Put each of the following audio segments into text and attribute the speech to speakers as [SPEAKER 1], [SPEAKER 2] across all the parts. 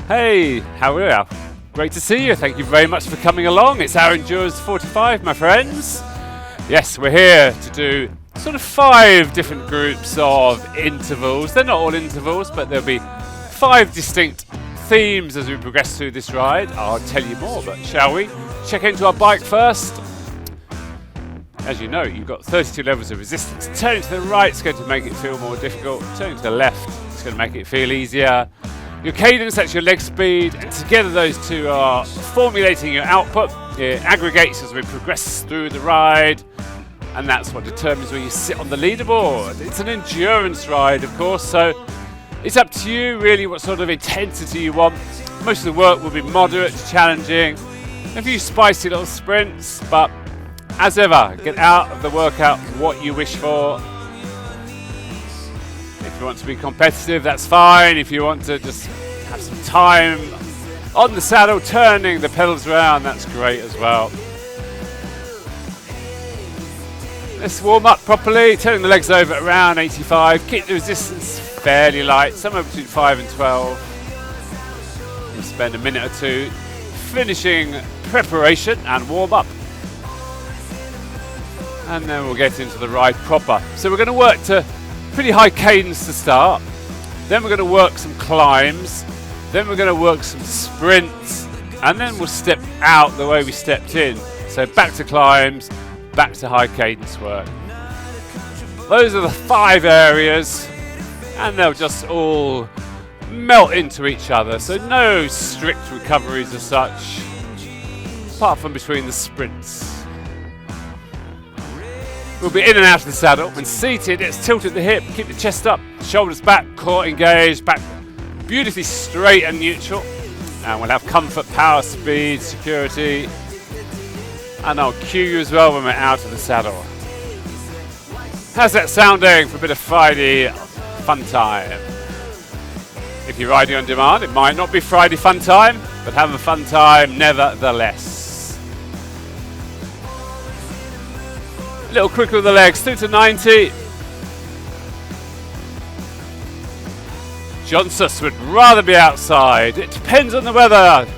[SPEAKER 1] Hey, how are you? Great to see you. Thank you very much for coming along. It's our Endurance 45, my friends. Yes, we're here to do sort of 5 different groups of intervals. They're not all intervals, but there'll be 5 distinct themes as we progress through this ride. I'll tell you more, but shall we check into our bike first? As you know, you've got 32 levels of resistance. Turning to the right is going to make it feel more difficult. Turning to the left is going to make it feel easier. Your cadence, that's your leg speed, and together those two are formulating your output. It aggregates as we progress through the ride, and that's what determines where you sit on the leaderboard. It's an endurance ride, of course, so it's up to you really what sort of intensity you want. Most of the work will be moderate to challenging. A few spicy little sprints, but as ever, get out of the workout what you wish for. If you want to be competitive, that's fine. If you want to just have some time on the saddle, turning the pedals around, that's great as well. Let's warm up properly, turning the legs over at around 85. Keep the resistance fairly light, somewhere between 5 and 12. We'll spend a minute or two finishing preparation and warm up. And then we'll get into the ride proper. So we're going to work to pretty high cadence to start, then we're going to work some climbs, then we're going to work some sprints, and then we'll step out the way we stepped in. So back to climbs, back to high cadence work. Those are the 5 areas, and they'll just all melt into each other, so no strict recoveries as such, apart from between the sprints. We'll be in and out of the saddle. When seated, it's tilted at the hip, keep the chest up, shoulders back, core engaged, back beautifully straight and neutral. And we'll have comfort, power, speed, security. And I'll cue you as well when we're out of the saddle. How's that sounding for a bit of Friday fun time? If you're riding on demand, it might not be Friday fun time, but have a fun time nevertheless. A little quicker with the legs, through to 90. Johnsus would rather be outside. It depends on the weather.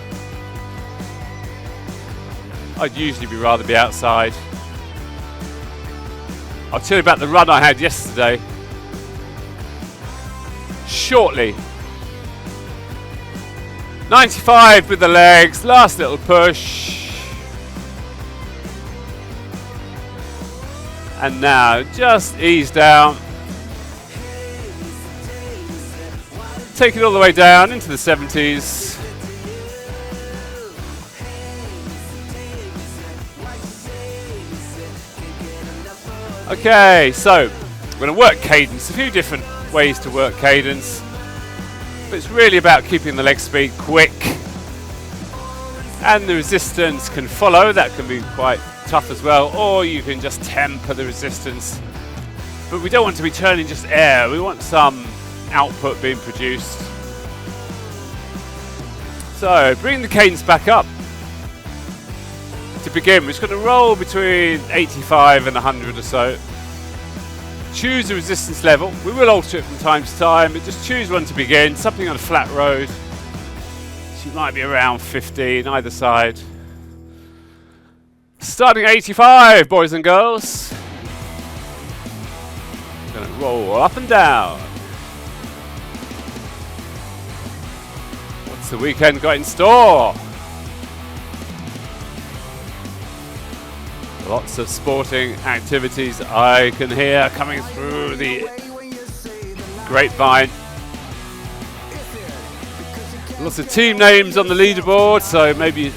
[SPEAKER 1] I'd usually rather be outside. I'll tell you about the run I had yesterday shortly. 95 with the legs, last little push. And now, just ease down. Take it all the way down into the 70s. Okay, so we're going to work cadence. A few different ways to work cadence. But it's really about keeping the leg speed quick. And the resistance can follow. That can be quite tough as well, or you can just temper the resistance, but we don't want to be turning just air, we want some output being produced. So bring the cadence back up. To begin, we're just going to roll between 85 and 100 or so. Choose a resistance level. We will alter it from time to time, but just choose one to begin, something on a flat road. So you might be around 50 on either side. Starting at 85, boys and girls. We're going to roll up and down. What's the weekend got in store? Lots of sporting activities I can hear coming through the grapevine. Lots of team names on the leaderboard, so maybe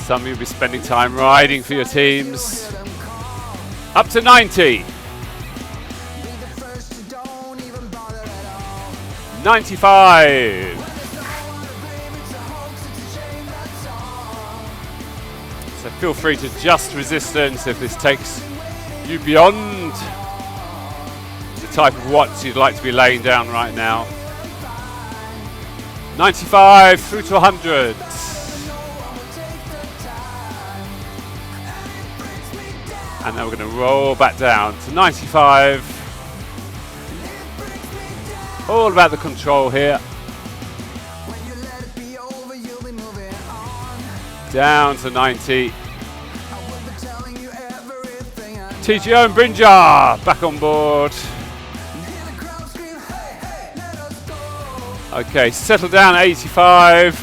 [SPEAKER 1] some of you will be spending time riding for your teams. Up to 90. 95. So feel free to adjust resistance if this takes you beyond the type of watts you'd like to be laying down right now. 95 through to 100. And then we're going to roll back down to 95. All about the control here. Down to 90. TGO and Brinjar back on board. Okay, settle down at 85.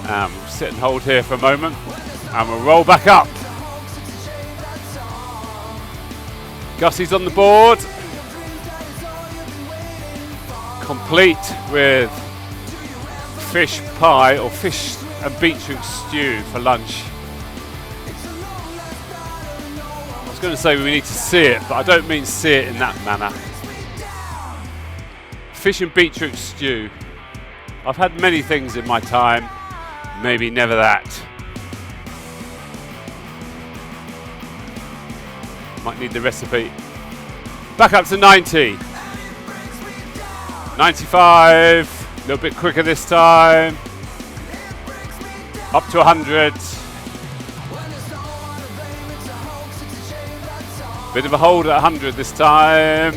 [SPEAKER 1] We'll sit and hold here for a moment. And we'll roll back up. Gussie's on the board. Complete with fish pie or fish and beetroot stew for lunch. I was going to say we need to see it, but I don't mean see it in that manner. Fish and beetroot stew. I've had many things in my time, maybe never that. Might need the recipe. Back up to 90. 95. A little bit quicker this time. Up to 100. Bit of a hold at 100 this time.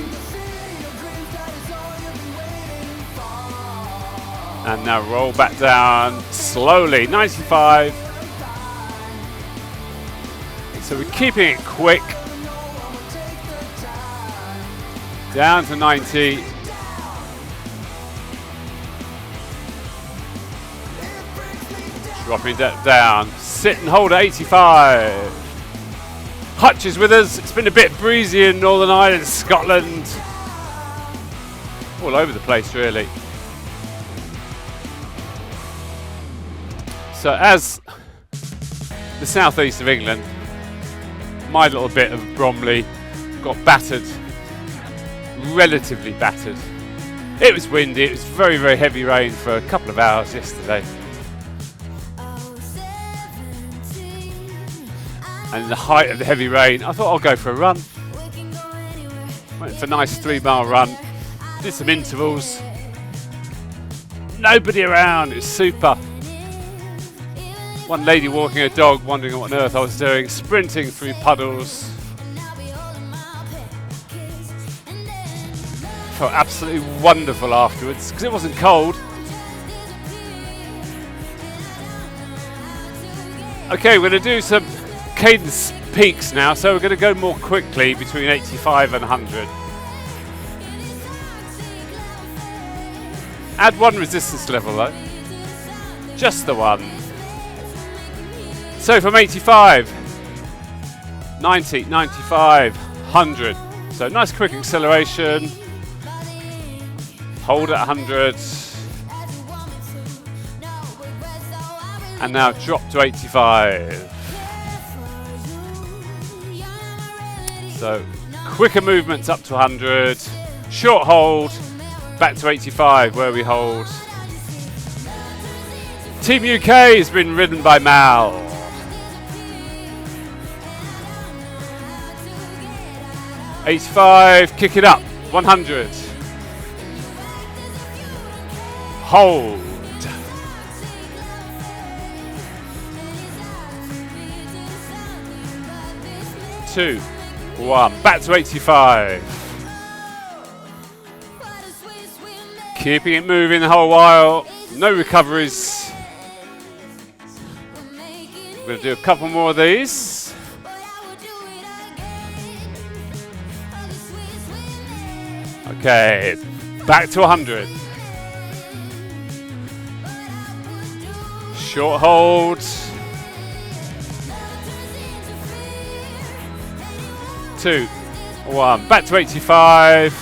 [SPEAKER 1] And now roll back down slowly. 95. So we're keeping it quick. Down to 90. Dropping that down. Sit and hold at 85. Hutch is with us. It's been a bit breezy in Northern Ireland, Scotland. All over the place, really. So as the southeast of England, my little bit of Bromley got battered. Relatively battered. It was windy. It was very, very heavy rain for a couple of hours yesterday. And in the height of the heavy rain, I thought I'll go for a run. Went for a nice 3-mile run. Did some intervals. Nobody around. It was super. One lady walking a dog, wondering what on earth I was doing, sprinting through puddles. Felt absolutely wonderful afterwards because it wasn't cold. Okay, we're going to do some cadence peaks now, so we're going to go more quickly between 85 and 100. Add one resistance level though, just the one. So from 85, 90, 95, 100. So nice quick acceleration. Hold at 100. And now drop to 85. So quicker movements up to 100. Short hold. Back to 85 where we hold. Team UK has been ridden by Mal. '85, kick it up. 100. Hold. Two, 1. Back to 85. Keeping it moving the whole while. No recoveries. We're going to do a couple more of these. Okay, back to 100. Short hold. 2, 1. Back to 85.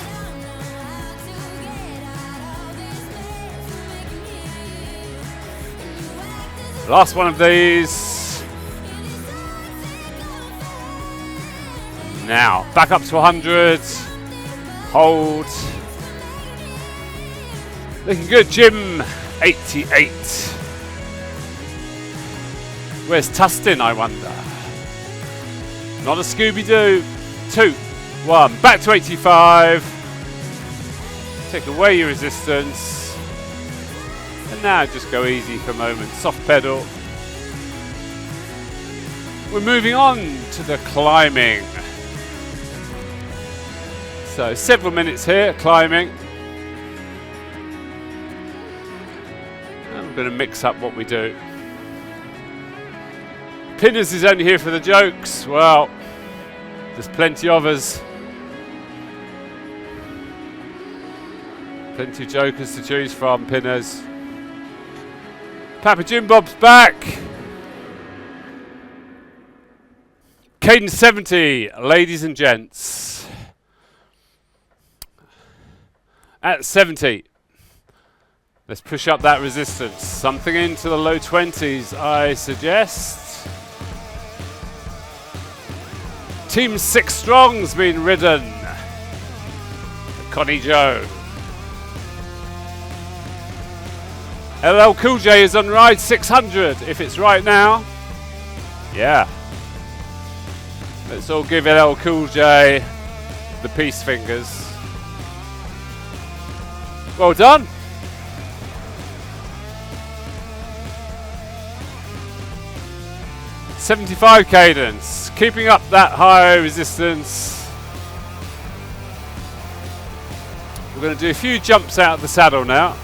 [SPEAKER 1] Last one of these. Now, back up to 100. Hold. Looking good, Jim. 88. Where's Tustin, I wonder? Not a Scooby-Doo. 2, 1. Back to 85. Take away your resistance. And now just go easy for a moment. Soft pedal. We're moving on to the climbing. So several minutes here climbing. Going to mix up what we do. Pinners is only here for the jokes. Well, there's plenty of us. Plenty of jokers to choose from, Pinners. Papa Jim Bob's back. Cadence 70, ladies and gents. At 70. Let's push up that resistance. Something into the low 20s, I suggest. Team 6 Strong's been ridden. Connie Joe. LL Cool J is on ride 600, if it's right now. Yeah. Let's all give LL Cool J the peace fingers. Well done. .75 cadence, keeping up that high resistance. We're going to do a few jumps out of the saddle now.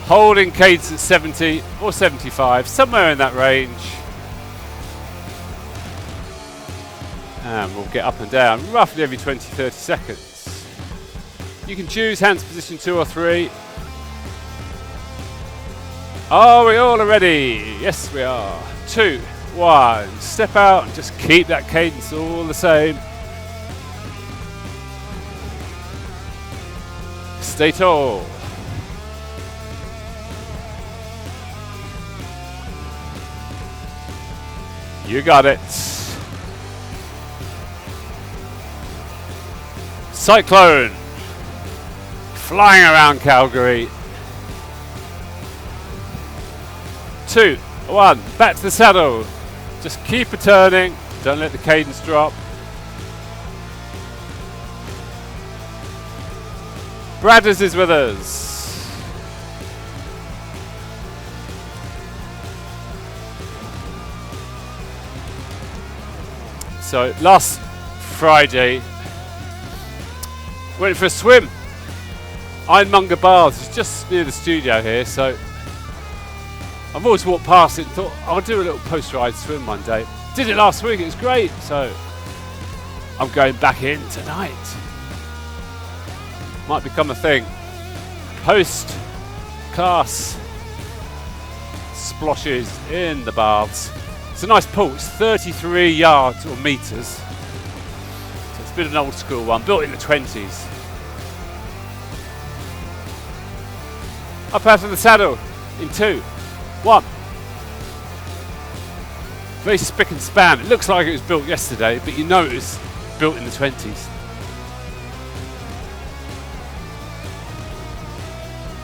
[SPEAKER 1] Holding cadence at 70 or 75, somewhere in that range. And we'll get up and down roughly every 20-30 seconds. You can choose hands position 2 or 3. Are we all ready? Yes, we are. 2, 1. Step out and just keep that cadence all the same. Stay tall. You got it. Cyclone. Flying around Calgary. 2, 1, back to the saddle. Just keep it turning. Don't let the cadence drop. Bradders is with us. So last Friday, went for a swim. Ironmonger Baths is just near the studio here, so I've always walked past it and thought I'll do a little post-ride swim one day. Did it last week, it was great, so I'm going back in tonight. Might become a thing. Post-class splashes in the baths. It's a nice pool, it's 33 yards or metres. So it's a bit of an old school one, built in the 20s. Up out of the saddle in 2, 1. Very spick and span. It looks like it was built yesterday, but you know it was built in the 20s.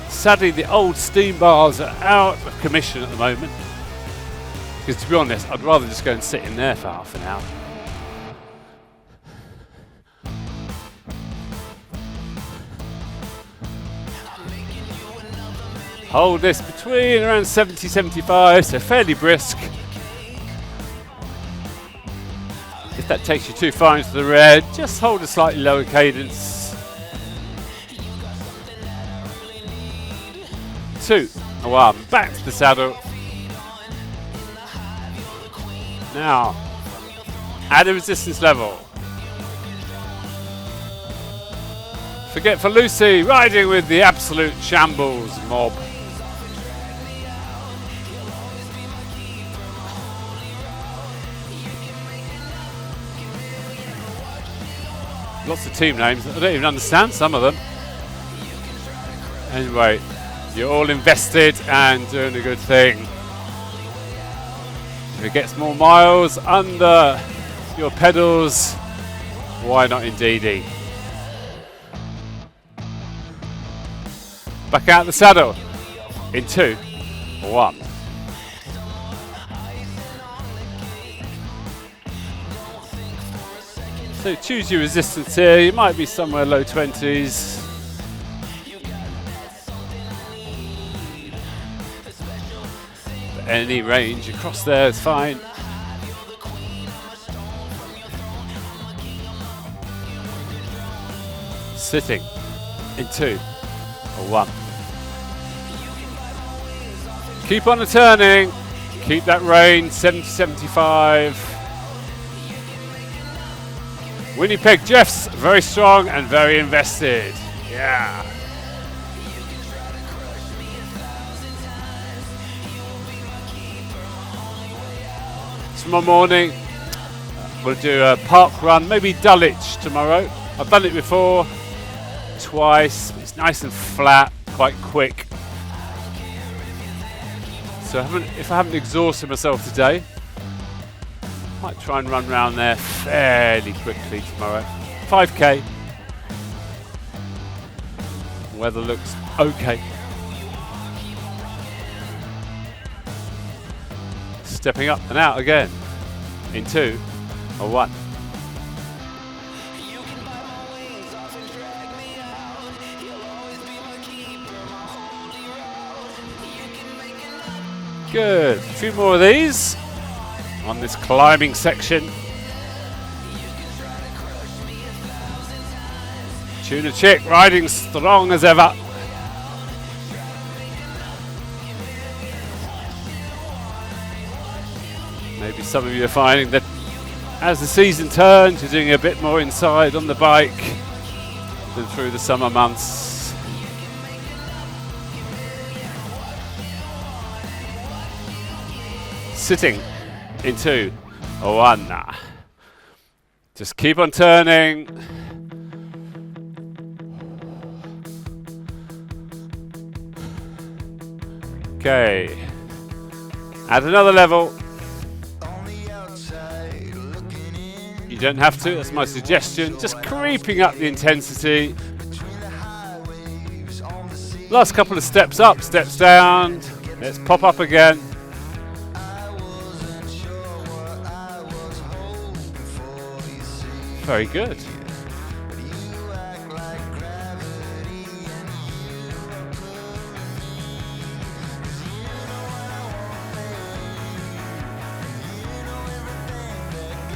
[SPEAKER 1] Sadly, the old steam bars are out of commission at the moment. Because to be honest, I'd rather just go and sit in there for half an hour. Hold this between around 70, 75, so fairly brisk. If that takes you too far into the red, just hold a slightly lower cadence. 2, 1, back to the saddle. Now, add a resistance level. Forget for Lucy, riding with the absolute shambles mob. Lots of team names. I don't even understand some of them. Anyway, you're all invested and doing a good thing. If it gets more miles under your pedals, why not in DD? Back out the saddle in 2, 1. So choose your resistance here. You might be somewhere low 20s. But any range across there is fine. Sitting in 2 or 1. Keep on the turning. Keep that range, 70-75. Winnipeg Jeffs, very strong and very invested. Yeah. Tomorrow morning, we'll do a park run, maybe Dulwich tomorrow. I've done it before, twice. It's nice and flat, quite quick. So if I haven't exhausted myself today, might try and run around there fairly quickly tomorrow. 5k. Weather looks okay. Stepping up and out again in 2 or 1. Good. A few more of these on this climbing section. Tuna Chick riding strong as ever. Maybe some of you are finding that as the season turns, you're doing a bit more inside on the bike than through the summer months. Sitting in 2 or 1. Just keep on turning. Okay. Add another level. You don't have to, that's my suggestion. Just creeping up the intensity. Last couple of steps up, steps down. Let's pop up again. Very good.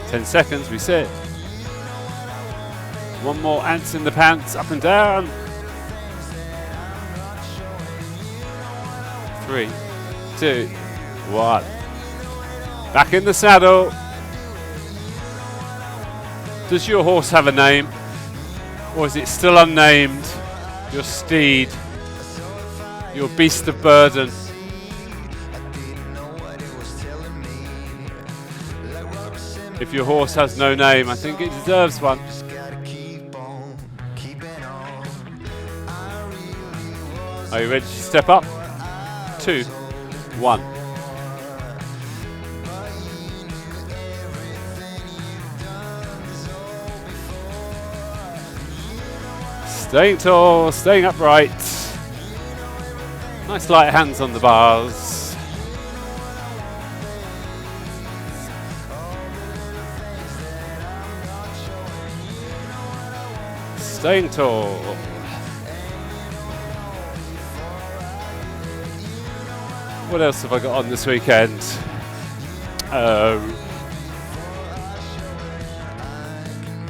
[SPEAKER 1] Ten seconds, we said. One more ants in the pants, up and down. 3, 2, 1. Back in the saddle. Does your horse have a name? Or is it still unnamed? Your steed? Your beast of burden? If your horse has no name, I think it deserves one. Are you ready to step up? 2, 1. Staying tall, staying upright. Nice light hands on the bars. Staying tall. What else have I got on this weekend?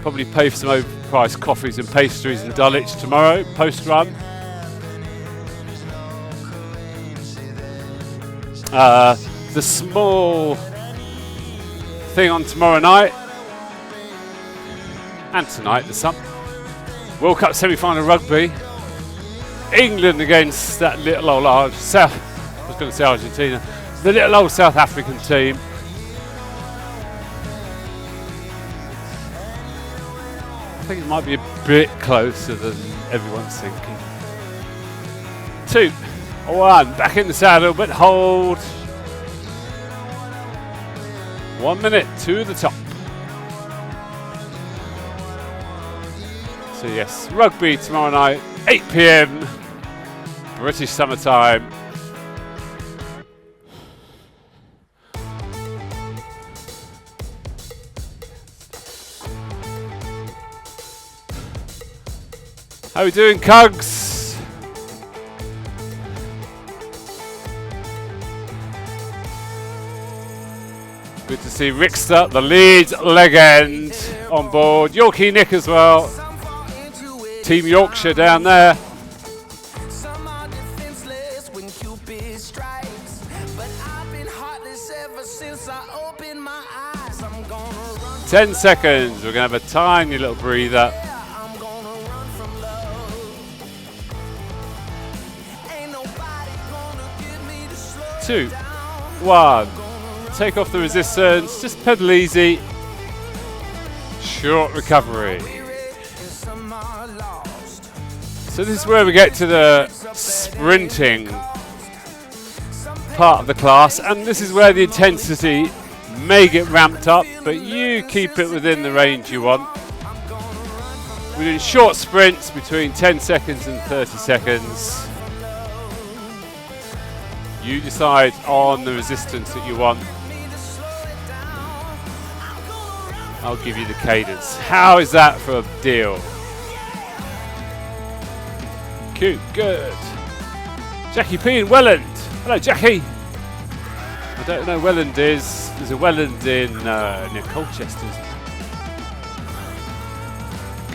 [SPEAKER 1] Probably pay for some overpriced coffees and pastries in Dulwich tomorrow, post-run. The small thing on tomorrow night, and tonight, there's some World Cup semi-final rugby. England against that little old I was going to say Argentina, the little old South African team. I think it might be a bit closer than everyone's thinking. 2, 1, back in the saddle, but hold. 1 minute to the top. So yes, rugby tomorrow night, 8 PM, British summertime. How are we doing, Cugs? Good to see Rickster, the Leeds legend, on board. Yorkie Nick as well. Team Yorkshire down there. 10 seconds. We're going to have a tiny little breather. 2, 1. Take off the resistance. Just pedal easy. Short recovery. So this is where we get to the sprinting part of the class, and this is where the intensity may get ramped up, but you keep it within the range you want. We're doing short sprints between 10 seconds and 30 seconds. You decide on the resistance that you want. I'll give you the cadence. How is that for a deal? Cute, good. Jackie P in Welland. Hello, Jackie. I don't know where Welland is. There's a Welland in near Colchester.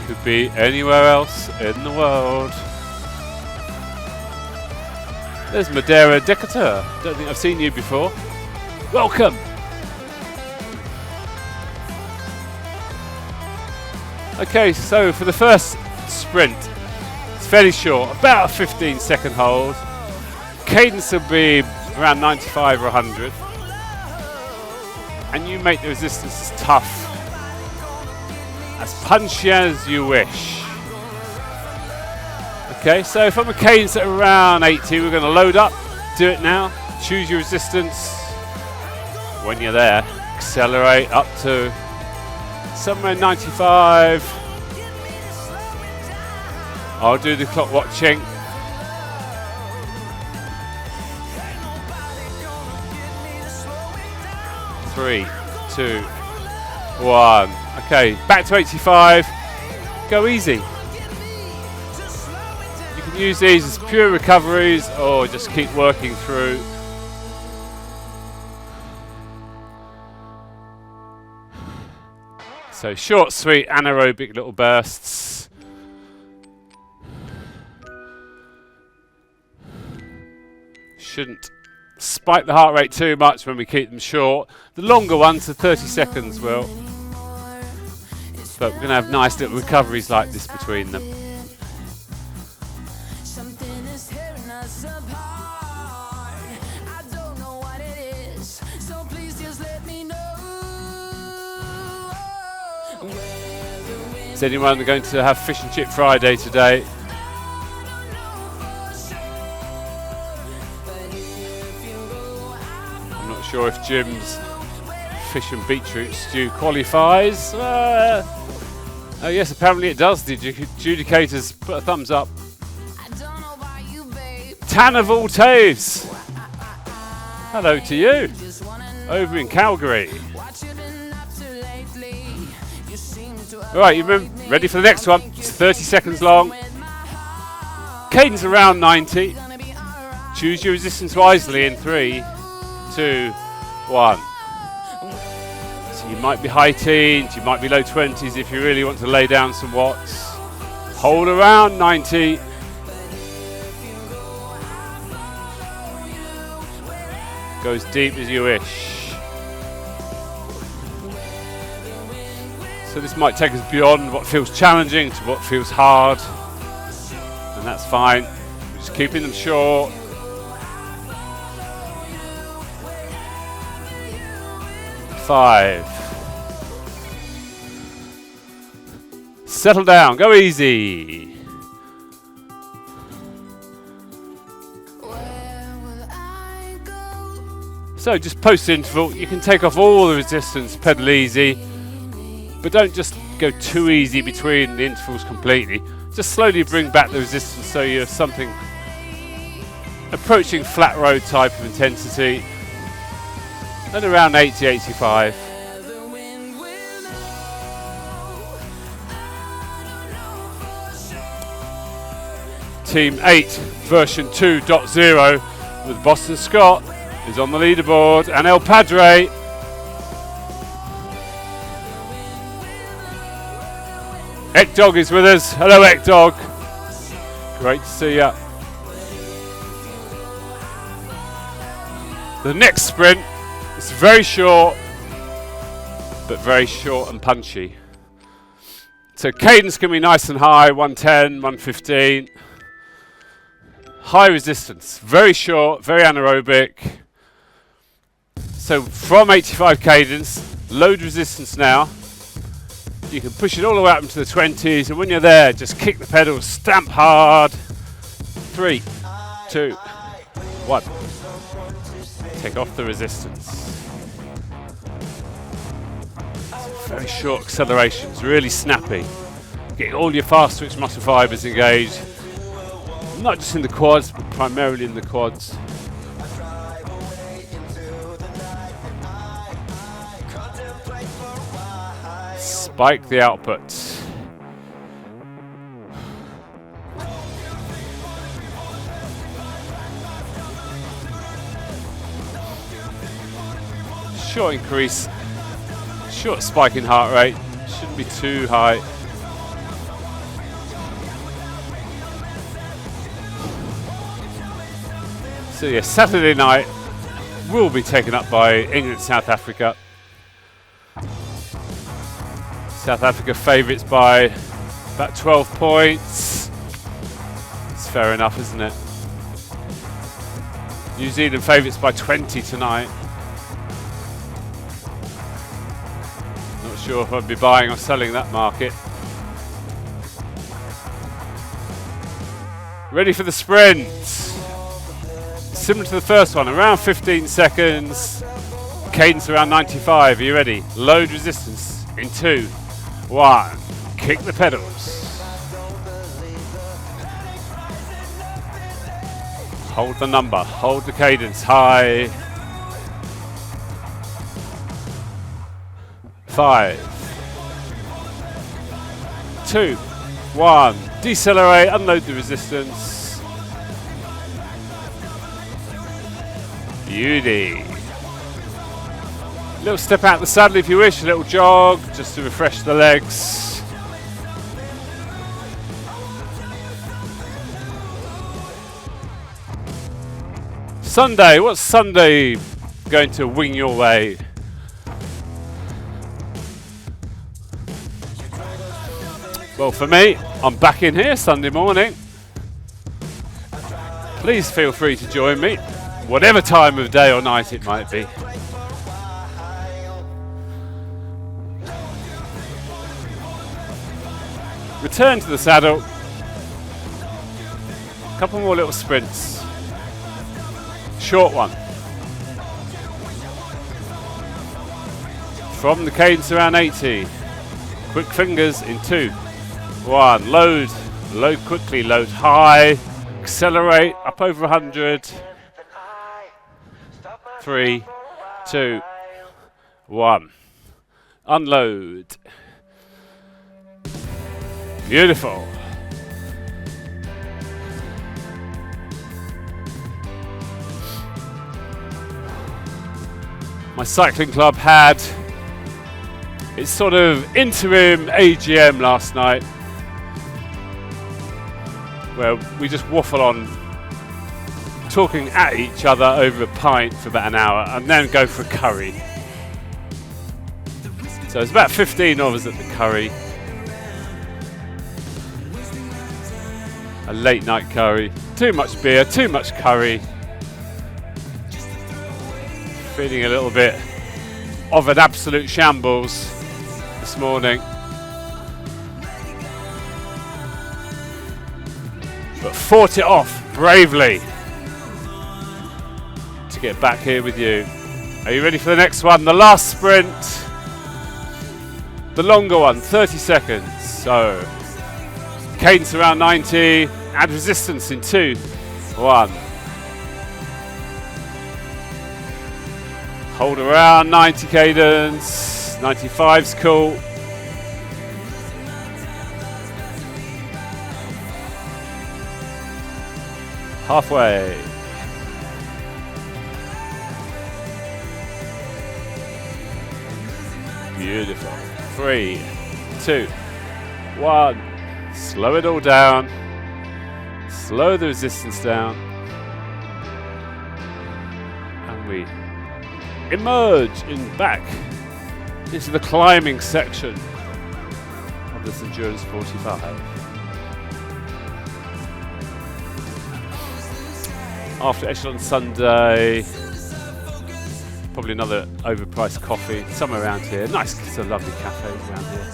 [SPEAKER 1] Could be anywhere else in the world. There's Madeira Decatur. Don't think I've seen you before. Welcome. Okay, so for the first sprint, it's fairly short, about a 15-second hold. Cadence will be around 95 or 100. And you make the resistance as tough, as punchy as you wish. Okay, so if I'm a cadence at around 80, we're going to load up. Do it now. Choose your resistance. When you're there, accelerate up to somewhere 95. I'll do the clock watching. Three, 2, 1. Okay, back to 85. Go easy. You can use these as pure recoveries or just keep working through. So short, sweet, anaerobic little bursts. Shouldn't spike the heart rate too much when we keep them short. The longer ones, the 30 seconds will. But we're going to have nice little recoveries like this between them. Is anyone going to have Fish and Chip Friday today? I'm not sure if Jim's fish and beetroot stew qualifies. Oh yes, apparently it does. The adjudicators put a thumbs up. Tanner Voltaves. Hello to you. Over in Calgary. Right, you ready for the next one? It's 30 seconds long. Cadence around 90. Choose your resistance wisely in 3, 2, 1. So you might be high teens, you might be low 20s if you really want to lay down some watts. Hold around 90. Go as deep as you wish. So this might take us beyond what feels challenging to what feels hard, and that's fine. We're just keeping them short. Five. Settle down, go easy. So just post interval, you can take off all the resistance, pedal easy. But don't just go too easy between the intervals completely. Just slowly bring back the resistance so you have something approaching flat road type of intensity. And around 80, 85. Team 8 version 2.0 with Boston Scott is on the leaderboard and El Padre. Ekdog is with us. Hello, Ekdog. Great to see you. The next sprint is very short but very short and punchy. So cadence can be nice and high, 110, 115. High resistance, very short, very anaerobic. So from 85 cadence, load resistance now. You can push it all the way up into the 20s, and when you're there, just kick the pedals, stamp hard. 3, 2, 1. Take off the resistance. Very short accelerations, really snappy. Getting all your fast twitch muscle fibers engaged. Not just in the quads, but primarily in the quads. Spike the output. Short increase, short spike in heart rate, shouldn't be too high. So yeah, Saturday night will be taken up by England, South Africa. South Africa favourites by about 12 points. It's fair enough, isn't it? New Zealand favourites by 20 tonight. Not sure if I'd be buying or selling that market. Ready for the sprint. Similar to the first one, around 15 seconds. Cadence around 95. Are you ready? Load resistance in 2, 1. Kick the pedals. Hold the number. Hold the cadence high. 5, 2, 1. Decelerate. Unload the resistance. Beauty. Little step out the saddle if you wish, a little jog just to refresh the legs. Sunday, what's Sunday going to wing your way? Well, for me, I'm back in here Sunday morning. Please feel free to join me, whatever time of day or night it might be. Return to the saddle. A couple more little sprints. Short one. From the cadence around 80. Quick fingers in 2, 1. Load. Load quickly. Load high. Accelerate up over 100. 3, 2, 1. Unload. Beautiful. My cycling club had its sort of interim AGM last night, where we just waffle on, talking at each other over a pint for about an hour and then go for a curry. So there's about 15 of us at the curry. A late night curry. Too much beer, too much curry. Feeling a little bit of an absolute shambles this morning. But fought it off bravely to get back here with you. Are you ready for the next one? The last sprint. The longer one, 30 seconds. So, cadence around 90. Add resistance in 2, 1. Hold around 90 cadence. 95's cool. Halfway. Beautiful. 3, 2, 1. Slow it all down. Slow the resistance down. And we emerge in back into the climbing section of this Endurance 45. After Echelon Sunday, probably another overpriced coffee somewhere around here. Nice, it's a lovely cafe around here.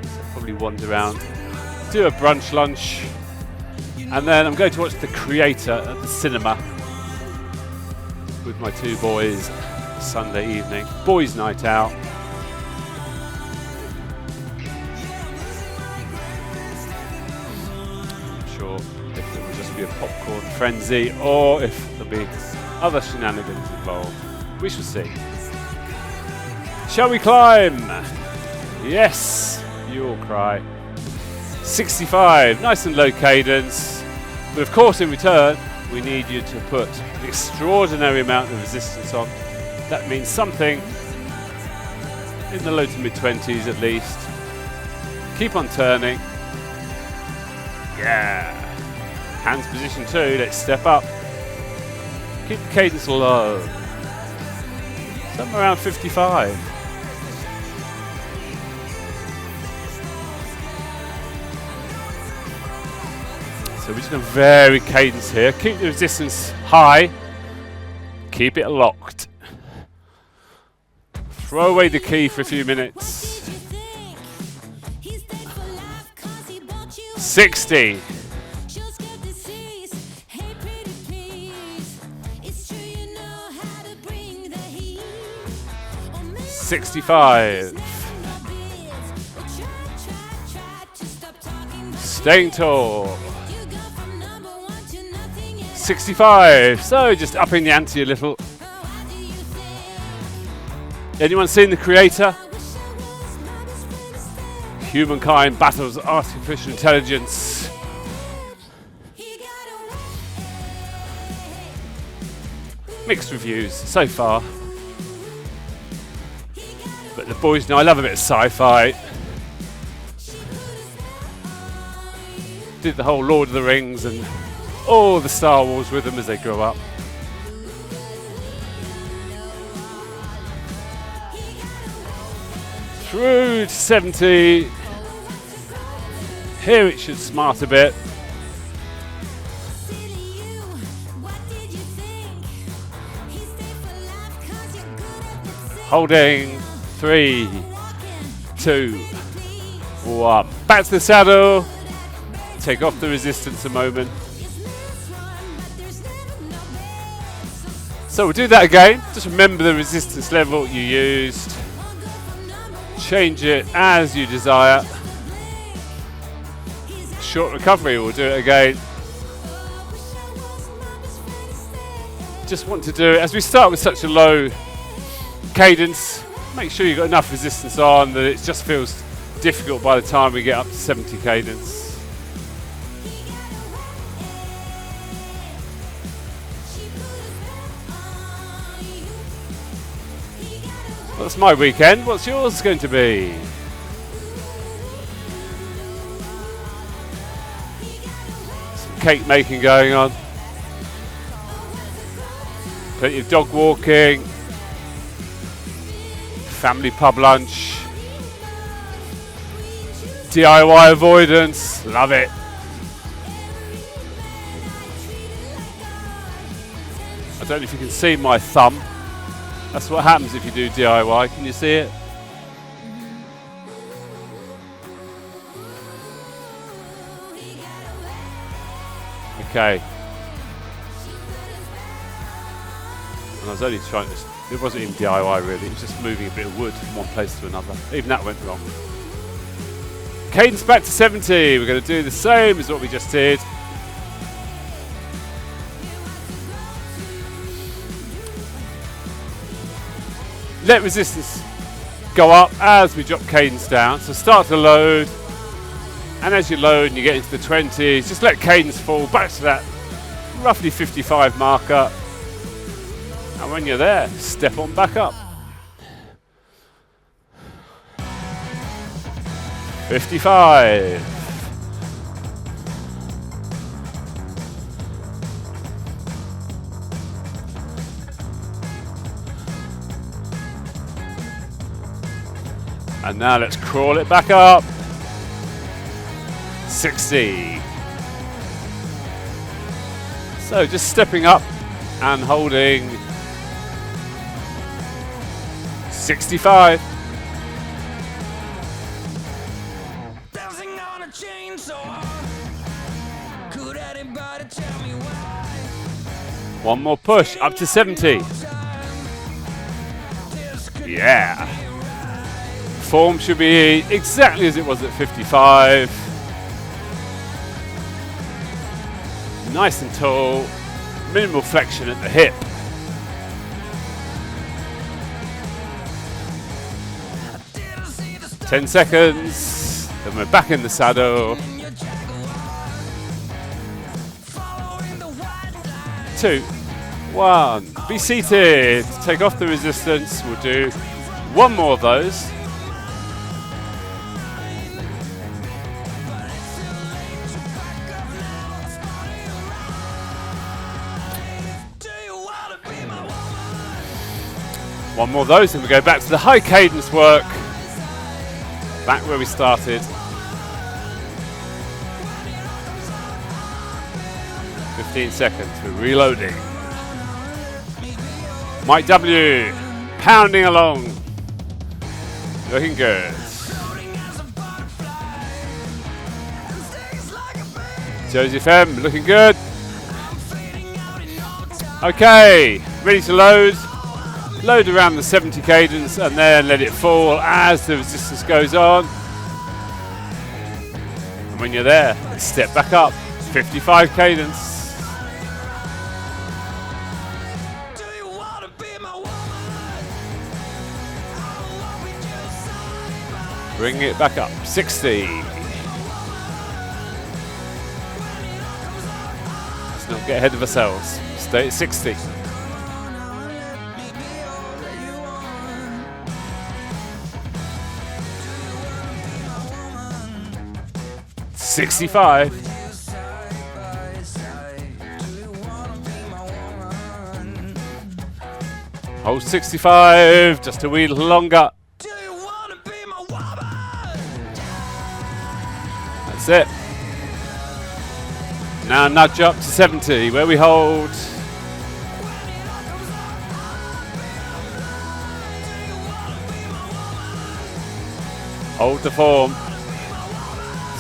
[SPEAKER 1] So probably wander around, do a brunch lunch, and then I'm going to watch The Creator at the cinema with my two boys Sunday evening. Boys' night out. I'm sure if it will just be a popcorn frenzy or if there'll be other shenanigans involved. We shall see. Shall we climb? Yes, you all cry. 65, nice and low cadence. But of course in return, we need you to put an extraordinary amount of resistance on. That means something in the low to mid 20s at least. Keep on turning. Yeah. Hands position 2, let's step up. Keep the cadence low. Somewhere around 55. So we're just going to vary cadence here. Keep the resistance high. Keep it locked. Throw away the key for a few minutes. 60. 65. Staying tall. 65. So just upping the ante a little. Anyone seen The Creator? Humankind battles artificial intelligence. Mixed reviews so far. But the boys know I love a bit of sci-fi. Did the whole Lord of the Rings and all the Star Wars with them as they grow up. Through to 70. Here it should smart a bit. Holding 3, 2, 1. Back to the saddle. Take off the resistance a moment. So we'll do that again. Just remember the resistance level you used. Change it as you desire. Short recovery, we'll do it again. Just want to do it as we start with such a low cadence. Make sure you've got enough resistance on that it just feels difficult by the time we get up to 70 cadence. That's my weekend. What's yours going to be? Some cake making going on. Plenty of dog walking. Family pub lunch. DIY avoidance. Love it. I don't know if you can see my thumb. That's what happens if you do DIY. Can you see it? Okay. And I was only trying to... It wasn't even DIY really. It was just moving a bit of wood from one place to another. Even that went wrong. Cadence back to 70. We're going to do the same as what we just did. Let resistance go up as we drop cadence down. So start to load, and as you load and you get into the 20s, just let cadence fall back to that roughly 55 marker. And when you're there, step on back up. 55. And now let's crawl it back up. 60. So just stepping up and holding 65. One more push up to 70. Yeah. Form should be exactly as it was at 55. Nice and tall. Minimal flexion at the hip. Ten seconds. Then we're back in the saddle. 2, 1. Be seated. Take off the resistance. We'll do one more of those. One more of those, and we go back to the high cadence work. Back where we started. 15 seconds, we're reloading. Mike W, pounding along. Looking good. Joseph M, looking good. Okay, ready to load. Load around the 70 cadence and then let it fall as the resistance goes on. And when you're there, step back up. 55 cadence. Bring it back up. 60. Let's not get ahead of ourselves. Stay at 60. 65. Hold 65, just a wee little longer. That's it. Now nudge up to 70, where we hold. Hold the form.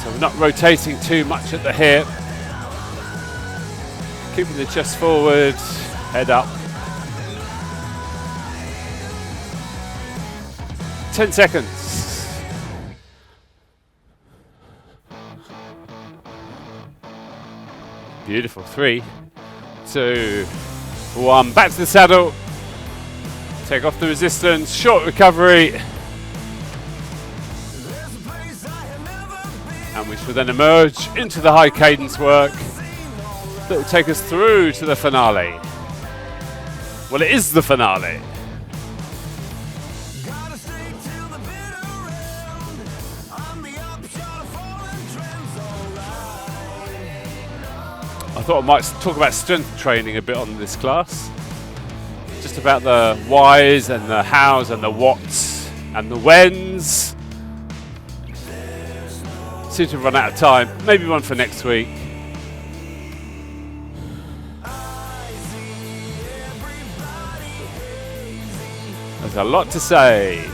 [SPEAKER 1] So we're not rotating too much at the hip. Keeping the chest forward, head up. 10 seconds. Beautiful. 3, 2, 1. Back to the saddle. Take off the resistance. Short recovery. And we shall then emerge into the high cadence work that will take us through to the finale. Well, it is the finale. I thought I might talk about strength training a bit on this class. Just about the whys and the hows and the whats and the whens. Seem to have run out of time. Maybe one for next week. There's a lot to say.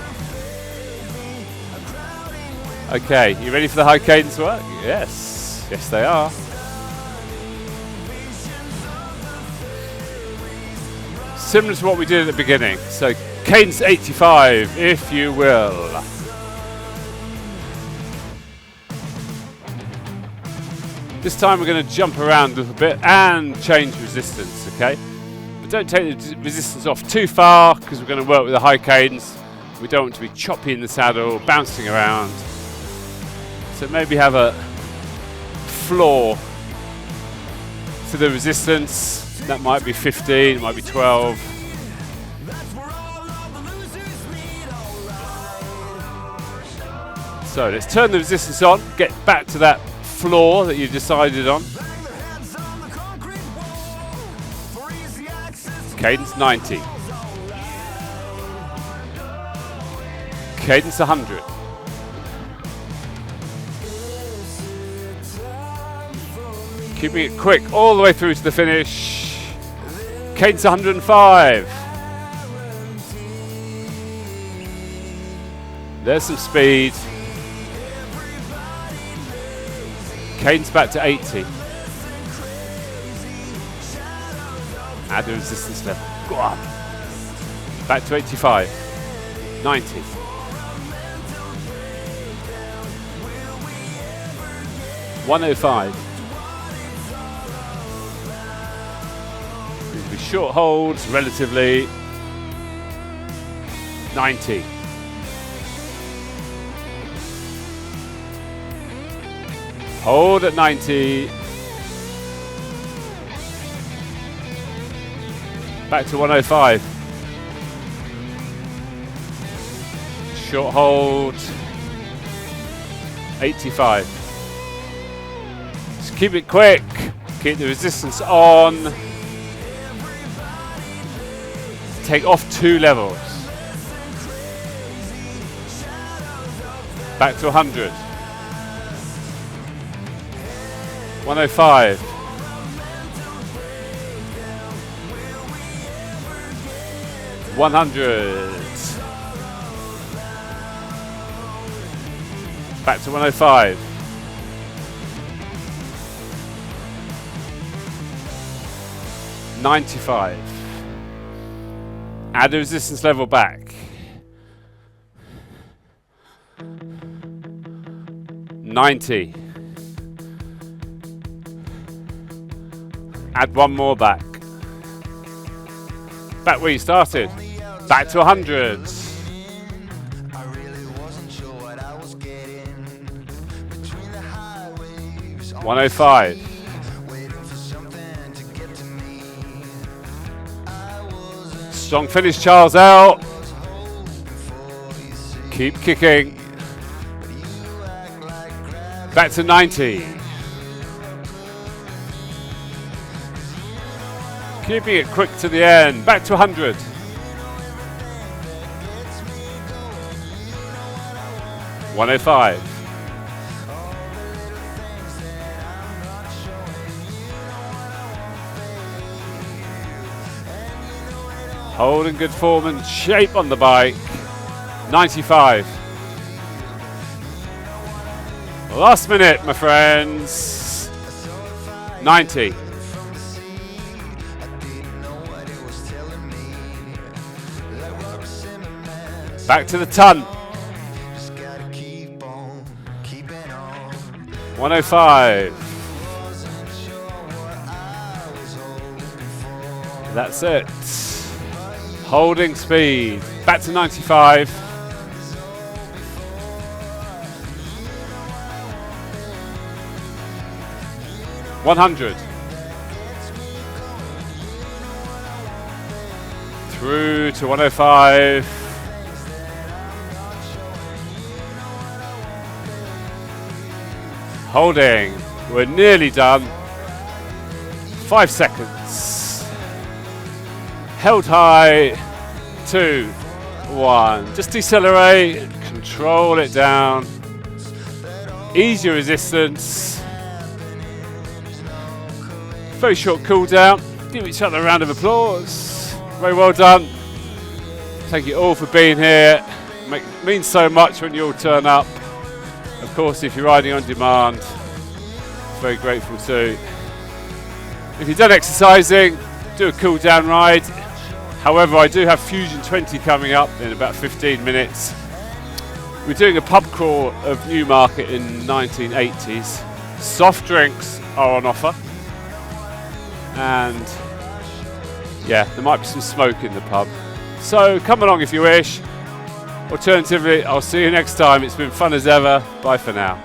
[SPEAKER 1] Okay, you ready for the high cadence work? Yes. Yes, they are. Similar to what we did at the beginning. So, cadence 85, if you will. This time we're going to jump around a little bit and change resistance, okay? But don't take the resistance off too far because we're going to work with a high cadence. We don't want to be choppy in the saddle, bouncing around. So maybe have a floor to the resistance. That might be 15, it might be 12. So let's turn the resistance on, get back to that floor that you decided on. Cadence 90. Cadence 100. Keeping it quick all the way through to the finish. Cadence 105. There's some speed. Cadence back to 80. Add the resistance level. Go on. Back to 85. 90. $105. These will be short holds, relatively. 90. Hold at 90. Back to 105. Short hold. 85. Just keep it quick. Keep the resistance on. Take off 2 levels. Back to 100. 105. 100. Back to 105. 95. Add the resistance level back. 90. Add 1 more back. Back where you started. Back to 100. 105. Strong finish, Charles out. Keep kicking. Back to 90. Keeping it quick to the end. Back to 100. 105. Holding good form and shape on the bike. 95. Last minute, my friends. 90. Back to the ton. 105. That's it. Holding speed. Back to 95. 100. Through to 105. Holding. We're nearly done. 5 seconds. Held high. 2, 1. Just decelerate. Control it down. Ease your resistance. Very short cool down. Give each other a round of applause. Very well done. Thank you all for being here. Means so much when you all turn up. Of course, if you're riding on demand, very grateful too. If you're done exercising, do a cool down ride. However, I do have Fusion 20 coming up in about 15 minutes. We're doing a pub crawl of Newmarket in 1980s. Soft drinks are on offer. And yeah, there might be some smoke in the pub. So come along if you wish. Alternatively, I'll see you next time. It's been fun as ever. Bye for now.